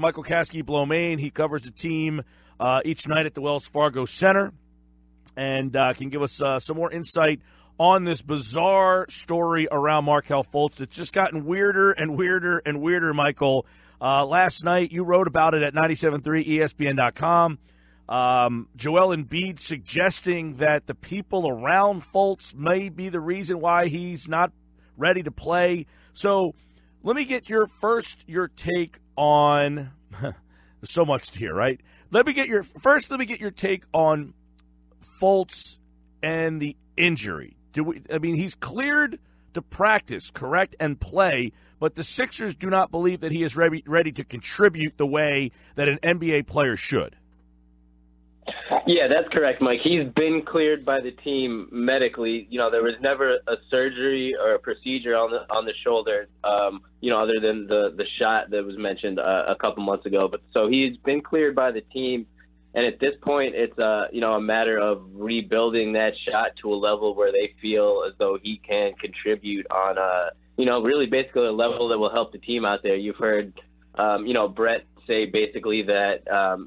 Michael Kaskey-Blomain. He covers the team each night at the Wells Fargo Center and can give us some more insight on this bizarre story around Markelle Fultz. It's just gotten weirder and weirder and weirder, Michael. Last night, you wrote about it at 97.3 ESPN.com. Joel Embiid suggesting that the people around Fultz may be the reason why he's not ready to play. So let me get your take on so much here, right? Let me get your take on Fultz and the injury. He's cleared to practice, correct, and play, but the Sixers do not believe that he is ready to contribute the way that an NBA player should. Yeah, that's correct, Mike. He's been cleared by the team medically. There was never a surgery or a procedure on the shoulder, other than the shot that was mentioned a couple months ago. But so he's been cleared by the team, and at this point, it's a matter of rebuilding that shot to a level where they feel as though he can contribute on really basically a level that will help the team out there. You've heard, Brett say basically that,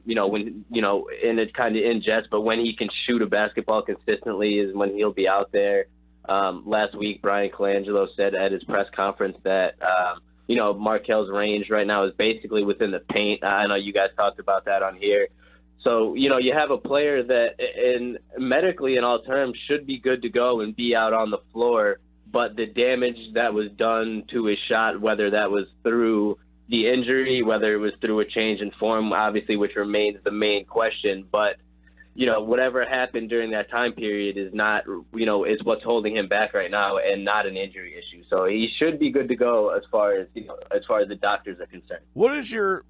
when, and it's kind of in jest, but when he can shoot a basketball consistently is when he'll be out there. Last week, Brian Colangelo said at his press conference that, Markelle's range right now is basically within the paint. I know you guys talked about that on here. So, you have a player that medically in all terms should be good to go and be out on the floor, but the damage that was done to his shot, whether that was through the injury, whether it was through a change in form, obviously, which remains the main question. But, whatever happened during that time period is not, is what's holding him back right now and not an injury issue. So he should be good to go as far as the doctors are concerned. What is your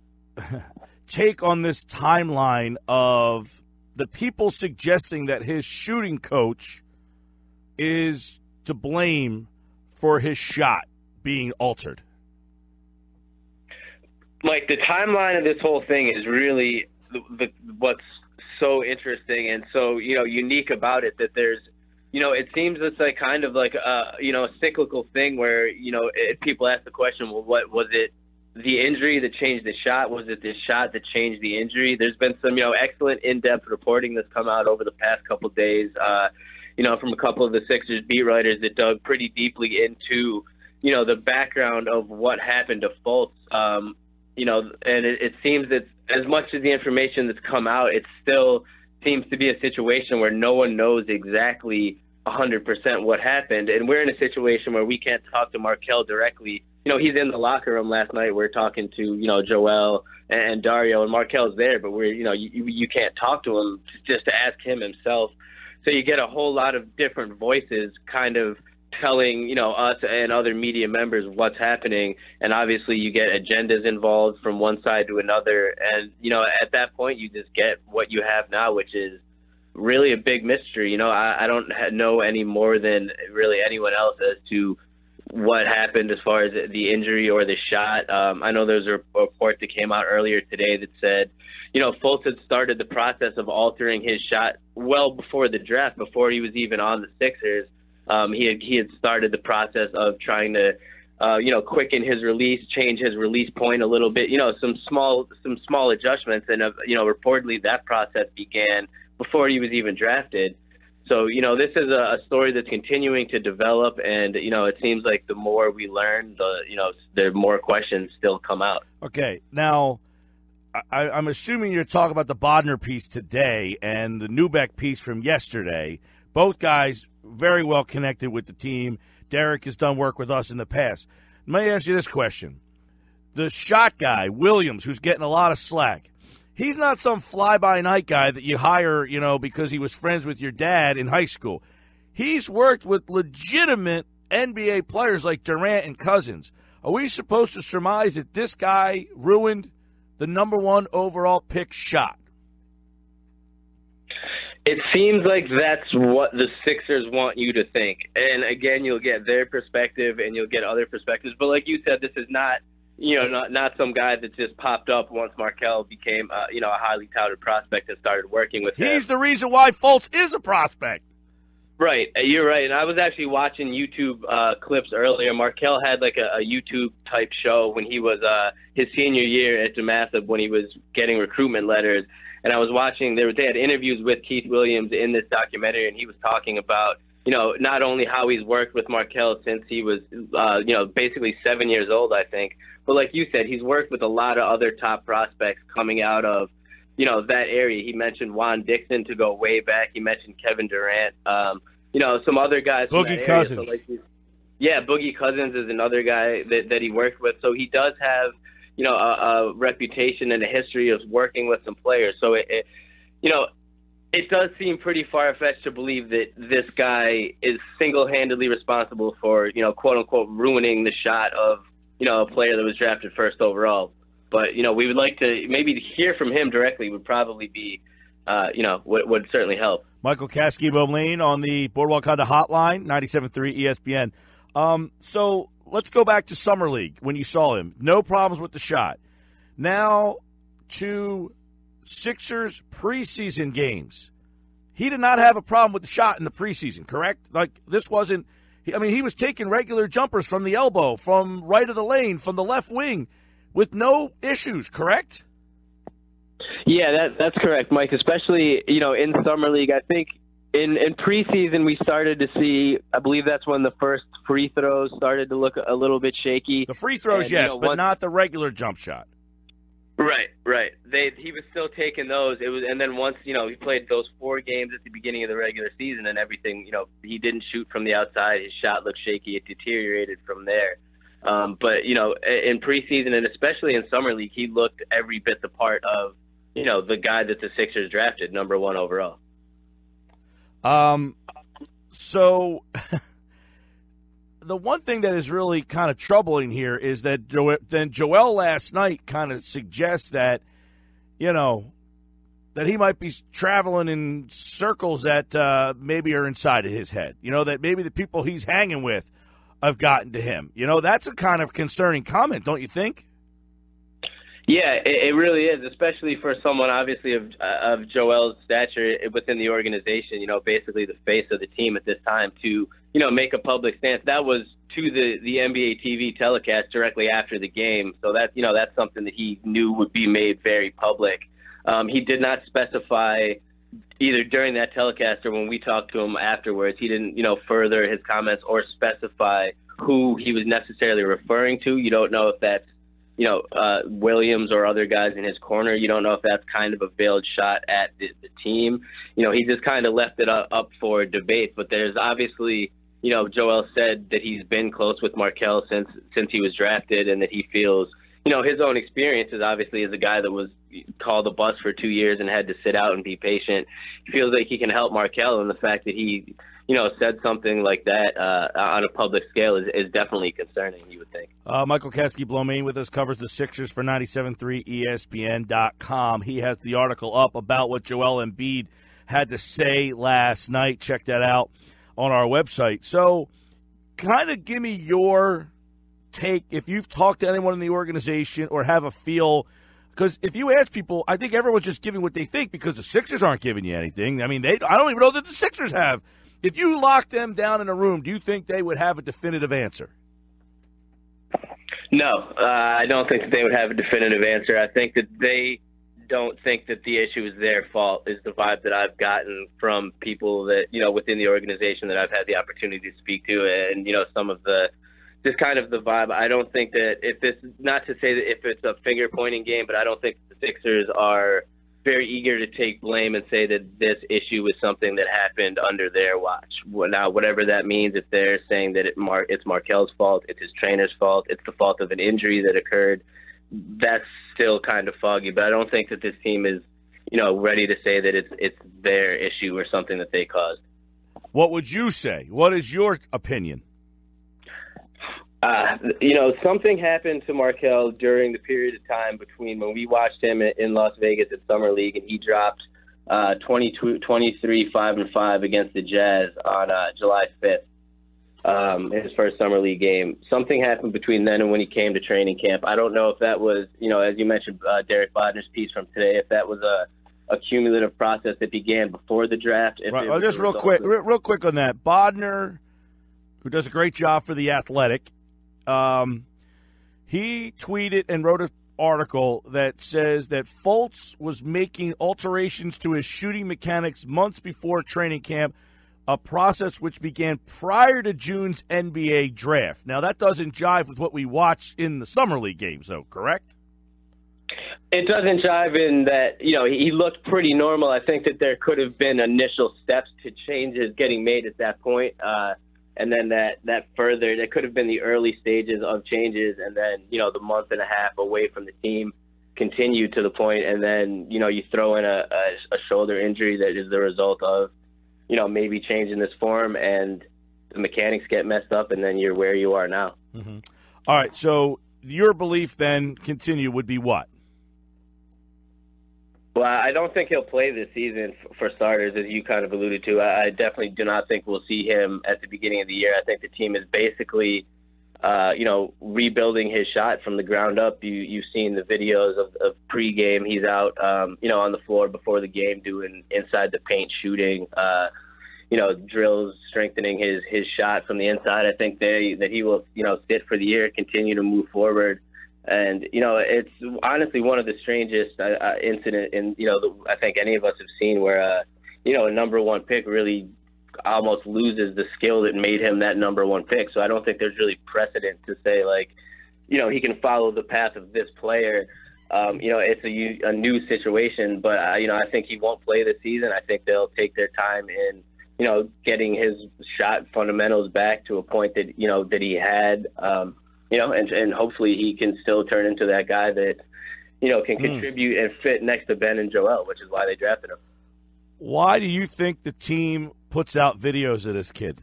take on this timeline of the people suggesting that his shooting coach is to blame for his shot being altered? Mike, the timeline of this whole thing is really what's so interesting and so, unique about it, that there's, it seems it's like kind of like a cyclical thing where, people ask the question, well, what was it? The injury that changed the shot? Was it the shot that changed the injury? There's been some, excellent in-depth reporting that's come out over the past couple of days, from a couple of the Sixers beat writers that dug pretty deeply into, the background of what happened to Fultz. And it seems that as much as the information that's come out, it still seems to be a situation where no one knows exactly 100% what happened. And we're in a situation where we can't talk to Markelle directly. He's in the locker room last night. We're talking to, Joel and Dario, and Markelle's there, but you can't talk to him just to ask him himself. So you get a whole lot of different voices kind of telling, us and other media members what's happening. And obviously you get agendas involved from one side to another. And, at that point you just get what you have now, which is really a big mystery. I don't know any more than really anyone else as to what happened as far as the injury or the shot. I know there's a report that came out earlier today that said, Fultz had started the process of altering his shot well before the draft, before he was even on the Sixers. He had started the process of trying to, quicken his release, change his release point a little bit, some small adjustments. And, reportedly that process began before he was even drafted. So, this is a story that's continuing to develop, and, it seems like the more we learn, the more questions still come out. Okay. Now, I'm assuming you're talking about the Bodner piece today and the Neubeck piece from yesterday. Both guys very well connected with the team. Derek has done work with us in the past. Let me ask you this question. The shot guy, Williams, who's getting a lot of slack, he's not some fly-by-night guy that you hire, because he was friends with your dad in high school. He's worked with legitimate NBA players like Durant and Cousins. Are we supposed to surmise that this guy ruined the number one overall pick shot? It seems like that's what the Sixers want you to think. And, again, you'll get their perspective and you'll get other perspectives. But like you said, this is not not some guy that just popped up once Markelle became, a highly touted prospect and started working with him. He's the reason why Fultz is a prospect. Right, you're right. And I was actually watching YouTube clips earlier. Markelle had like a YouTube type show when he was his senior year at DeMatha when he was getting recruitment letters. And I was watching, they had interviews with Keith Williams in this documentary, and he was talking about, not only how he's worked with Markelle since he was, basically 7 years old, I think. But like you said, he's worked with a lot of other top prospects coming out of, that area. He mentioned Juan Dixon to go way back. He mentioned Kevin Durant. Some other guys. Boogie Cousins. So Boogie Cousins is another guy that he worked with. So he does have, a reputation and a history of working with some players. So it does seem pretty far-fetched to believe that this guy is single-handedly responsible for, quote-unquote, ruining the shot of, a player that was drafted first overall. But, we would like to maybe hear from him directly would probably be, would certainly help. Michael Kaskey-Blomain on the Boardwalk Honda Hotline, 97.3 ESPN. So let's go back to Summer League when you saw him. No problems with the shot. Now to Sixers preseason games. He did not have a problem with the shot in the preseason, correct? Like, this wasn't – he was taking regular jumpers from the elbow, from right of the lane, from the left wing with no issues, correct? Yeah, that's correct, Mike, especially, in Summer League. I think in preseason we started to see, I believe that's when the first free throws started to look a little bit shaky. The free throws, and, yes, but not the regular jump shot. Right. He was still taking those. And then once, he played those 4 games at the beginning of the regular season and everything, he didn't shoot from the outside. His shot looked shaky. It deteriorated from there. But, in preseason and especially in Summer League, he looked every bit the part of, the guy that the Sixers drafted, number 1 overall. So the one thing that is really kind of troubling here is that Joel last night kind of suggests that, that he might be traveling in circles that maybe are inside of his head. That maybe the people he's hanging with have gotten to him. That's a kind of concerning comment, don't you think? Yeah, it really is, especially for someone obviously of Joel's stature within the organization, basically the face of the team at this time to, make a public stance. That was to the NBA TV telecast directly after the game. So that's something that he knew would be made very public. He did not specify either during that telecast or when we talked to him afterwards. He didn't, further his comments or specify who he was necessarily referring to. You don't know if that's, Williams or other guys in his corner. You don't know if that's kind of a veiled shot at the team. He just kind of left it up for debate. But there's obviously, Joel said that he's been close with Markelle since he was drafted, and that he feels, his own experiences obviously as a guy that was called a bust for 2 years and had to sit out and be patient. He feels like he can help Markelle, and the fact that he, said something like that on a public scale is definitely concerning, you would think. Michael Kaskey-Blomain with us, covers the Sixers for 97.3 ESPN.com. He has the article up about what Joel Embiid had to say last night. Check that out on our website. So kind of give me your take, if you've talked to anyone in the organization or have a feel, because if you ask people, I think everyone's just giving what they think because the Sixers aren't giving you anything. I don't even know that the Sixers have. If you lock them down in a room, do you think they would have a definitive answer? No, I don't think that they would have a definitive answer. I think that they don't think that the issue is their fault, is the vibe that I've gotten from people that, within the organization that I've had the opportunity to speak to, and, some of the, just kind of the vibe. I don't think that not to say that if it's a finger pointing game, but I don't think the Sixers are very eager to take blame and say that this issue is something that happened under their watch. Now, whatever that means, if they're saying that it's Markelle's fault, it's his trainer's fault, it's the fault of an injury that occurred, that's still kind of foggy. But I don't think that this team is, ready to say that it's their issue or something that they caused. What would you say? What is your opinion? Something happened to Markelle during the period of time between when we watched him in Las Vegas at Summer League, and he dropped 23, 5-5 against the Jazz on July 5th, his first Summer League game. Something happened between then and when he came to training camp. I don't know if that was, as you mentioned, Derek Bodner's piece from today, if that was a cumulative process that began before the draft. Right. Well, just real quick on that. Bodner, who does a great job for The Athletic, he tweeted and wrote an article that says that Fultz was making alterations to his shooting mechanics months before training camp, a process which began prior to June's NBA draft. Now, that doesn't jive with what we watched in the Summer League games, though, correct? It doesn't jive in that, he looked pretty normal. I think that there could have been initial steps to changes getting made at that point. And then that could have been the early stages of changes. And then, the month and a half away from the team continued to the point. And then, you throw in a shoulder injury that is the result of, maybe changing this form, and the mechanics get messed up, and then you're where you are now. Mm-hmm. All right. So your belief then would be what? Well, I don't think he'll play this season for starters, as you kind of alluded to. I definitely do not think we'll see him at the beginning of the year. I think the team is basically, rebuilding his shot from the ground up. You've seen the videos of pregame. He's out, on the floor before the game doing inside the paint shooting, drills, strengthening his shot from the inside. I think that he will, sit for the year, continue to move forward. And, it's honestly one of the strangest incident in, I think any of us have seen where, a number one pick really almost loses the skill that made him that number one pick. So I don't think there's really precedent to say, he can follow the path of this player. It's a new situation, but, I think he won't play this season. I think they'll take their time in, getting his shot fundamentals back to a point that, that he had, and hopefully he can still turn into that guy that, can contribute and fit next to Ben and Joel, which is why they drafted him. Why do you think the team puts out videos of this kid?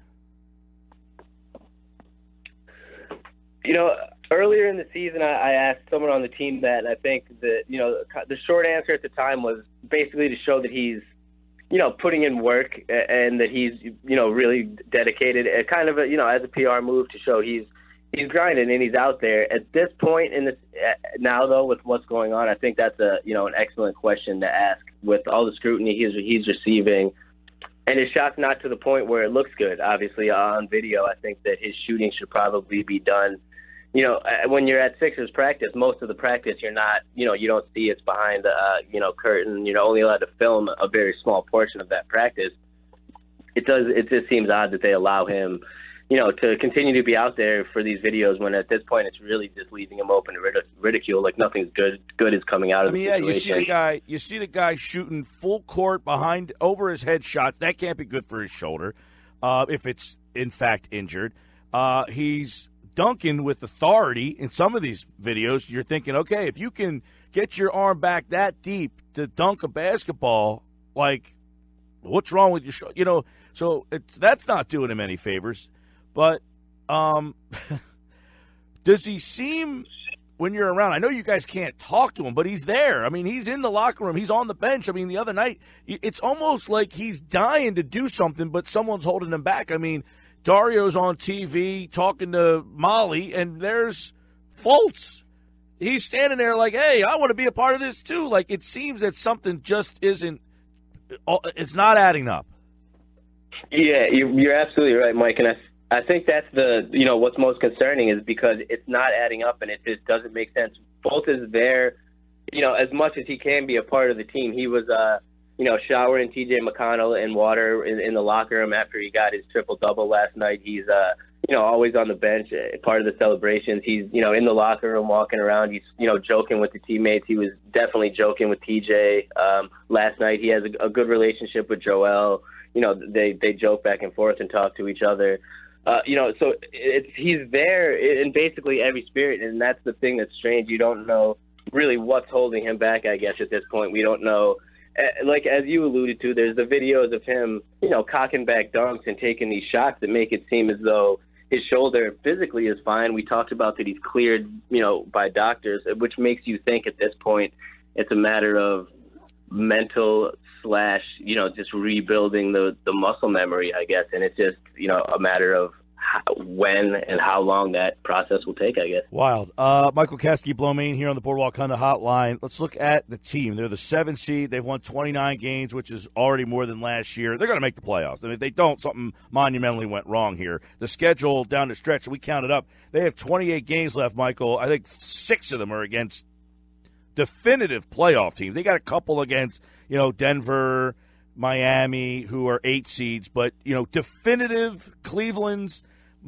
Earlier in the season, I asked someone on the team that, and I think that, the short answer at the time was basically to show that he's, putting in work and that he's, really dedicated, kind of as a PR move to show he's grinding and he's out there. At this point in this now, though, with what's going on, I think that's an excellent question to ask with all the scrutiny he's receiving, and his shot's not to the point where it looks good. Obviously, on video, I think that his shooting should probably be done. When you're at Sixers practice, most of the practice you're not, you don't see it's behind the curtain. You're only allowed to film a very small portion of that practice. It just seems odd that they allow him, to continue to be out there for these videos when at this point it's really just leaving him open to ridicule. Like nothing's good is coming out of the situation. You see the guy shooting full court behind over his head shots. That can't be good for his shoulder if it's in fact injured. He's dunking with authority in some of these videos. You're thinking, okay, if you can get your arm back that deep to dunk a basketball, what's wrong with your shoulder? So that's not doing him any favors. But does he seem, when you're around, I know you guys can't talk to him, but he's there. I mean, he's in the locker room. He's on the bench. I mean, the other night, it's almost like he's dying to do something, but someone's holding him back. I mean, Dario's on TV talking to Molly, and there's Fultz. He's standing there like, hey, I want to be a part of this too. It seems that something just isn't, it's not adding up. Yeah, you're absolutely right, Mike, and I think that's what's most concerning is because it's not adding up and it just doesn't make sense. Fultz is there, as much as he can be a part of the team. He was, showering T.J. McConnell in water in the locker room after he got his triple-double last night. He's, always on the bench, part of the celebrations. He's, in the locker room walking around. He's, joking with the teammates. He was definitely joking with T.J. Last night. He has a good relationship with Joel. They joke back and forth and talk to each other. So he's there in basically every spirit, and that's the thing that's strange. You don't know really what's holding him back, I guess, at this point. We don't know. As you alluded to, there's the videos of him, cocking back dunks and taking these shots that make it seem as though his shoulder physically is fine. We talked about that he's cleared, by doctors, which makes you think at this point it's a matter of mental / just rebuilding the muscle memory, I guess. And it's just, a matter of when and how long that process will take, I guess. Wild. Michael Kaskey-Blomain here on the Boardwalk Honda Hotline. Let's look at the team. They're the 7th seed. They've won 29 games, which is already more than last year. They're going to make the playoffs. And if they don't, something monumentally went wrong here. The schedule down the stretch, we counted up. They have 28 games left, Michael. I think 6 of them are against definitive playoff teams. They got a couple against, Denver, Miami, who are 8 seeds, but, definitive Cleveland's,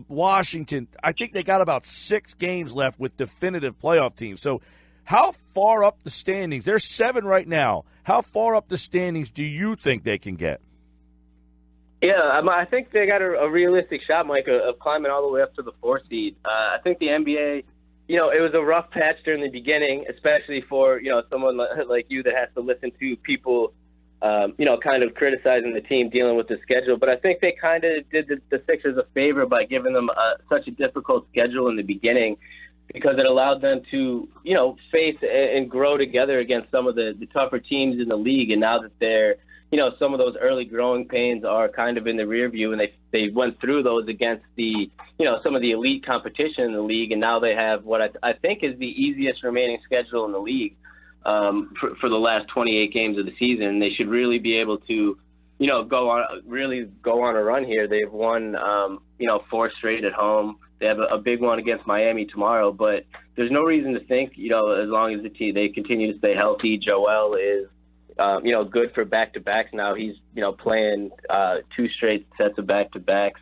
Washington, I think they got about 6 games left with definitive playoff teams. So how far up the standings? They're 7 right now. How far up the standings do you think they can get? Yeah, I think they got a realistic shot, Mike, of climbing all the way up to the 4 seed. I think the NBA, it was a rough patch during the beginning, especially for, someone like you that has to listen to people kind of criticizing the team dealing with the schedule. But I think they kind of did the Sixers a favor by giving them such a difficult schedule in the beginning, because it allowed them to, face and grow together against some of the tougher teams in the league. And now that they're, some of those early growing pains are kind of in the rear view, and they went through those against the, some of the elite competition in the league. And now they have what I think is the easiest remaining schedule in the league. For the last 28 games of the season. They should really be able to, go on a run here. They've won, 4 straight at home. They have a big one against Miami tomorrow, but there's no reason to think, as long as they continue to stay healthy. Joel is, good for back-to-backs now. He's, playing 2 straight sets of back-to-backs.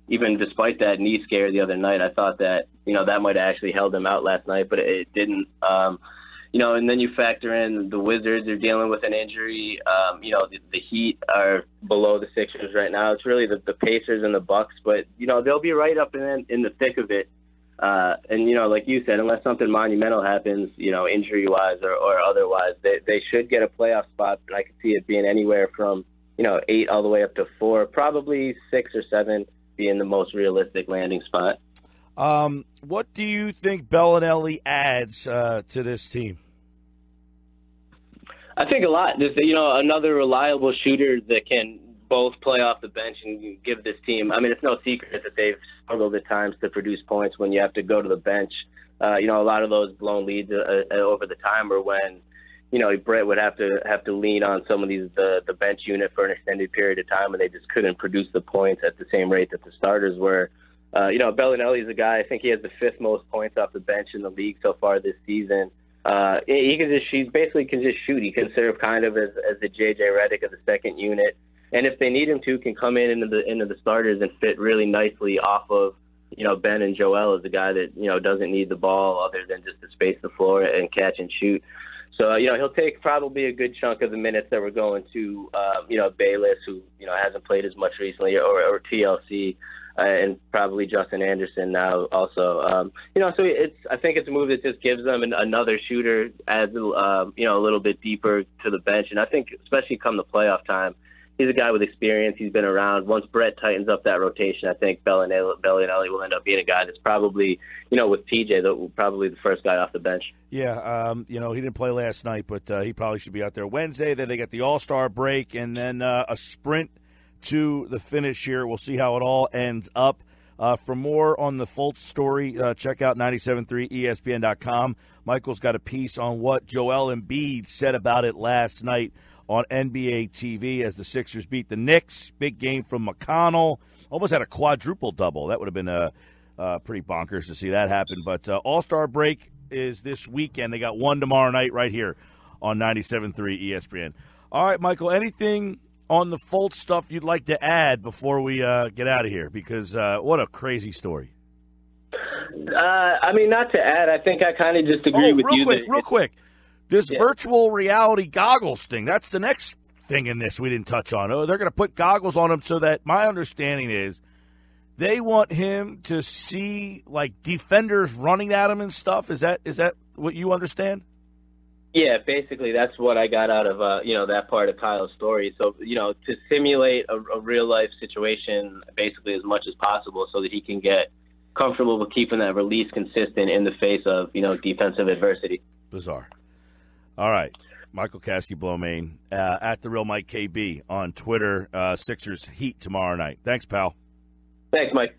Even despite that knee scare the other night, I thought that, that might have actually held him out last night, but it didn't. And then you factor in the Wizards are dealing with an injury. The Heat are below the Sixers right now. It's really the Pacers and the Bucks, but, they'll be right up in the thick of it. Like you said, unless something monumental happens, injury-wise or otherwise, they should get a playoff spot. And I could see it being anywhere from, 8 all the way up to 4, probably 6 or 7 being the most realistic landing spot. What do you think Bellinelli adds to this team? I think a lot. Just, another reliable shooter that can both play off the bench and give this team. I mean, it's no secret that they've struggled at times to produce points when you have to go to the bench. A lot of those blown leads over the time are when, Brett would have to lean on some of the bench unit for an extended period of time, and they just couldn't produce the points at the same rate that the starters were. Bellinelli is a guy, I think he has the 5th most points off the bench in the league so far this season. He basically can just shoot. He can serve kind of as the J.J. Redick of the second unit. And if they need him to, can come into the starters and fit really nicely off of, Ben and Joel as a guy that, doesn't need the ball other than just to space the floor and catch and shoot. So, he'll take probably a good chunk of the minutes that we're going to, Bayless, who, hasn't played as much recently, or TLC. And probably Justin Anderson now also. So I think it's a move that just gives them another shooter, adds, a little bit deeper to the bench. And I think especially come the playoff time, he's a guy with experience. He's been around. Once Brett tightens up that rotation, I think Bellinelli will end up being a guy that's probably, with TJ, probably the first guy off the bench. Yeah, he didn't play last night, but he probably should be out there Wednesday. Then they get the All-Star break and then a sprint to the finish here. We'll see how it all ends up. For more on the Fultz story, check out 97.3ESPN.com. Michael's got a piece on what Joel Embiid said about it last night on NBA TV as the Sixers beat the Knicks. Big game from McConnell. Almost had a quadruple double. That would have been pretty bonkers to see that happen. But All-Star break is this weekend. They got one tomorrow night right here on 97.3 ESPN. All right, Michael, anything on the Fultz stuff you'd like to add before we get out of here? Because what a crazy story. Not to add. I think I kind of just agree with you. Real quick. This virtual reality goggles thing, that's the next thing in this we didn't touch on. They're going to put goggles on him so that my understanding is they want him to see, like, defenders running at him and stuff. Is that what you understand? Yeah, basically that's what I got out of, that part of Kyle's story. So, to simulate a real-life situation basically as much as possible so that he can get comfortable with keeping that release consistent in the face of, defensive adversity. Bizarre. All right. Michael Kaskey-Blomain, at The Real Mike KB on Twitter. Sixers Heat tomorrow night. Thanks, pal. Thanks, Mike.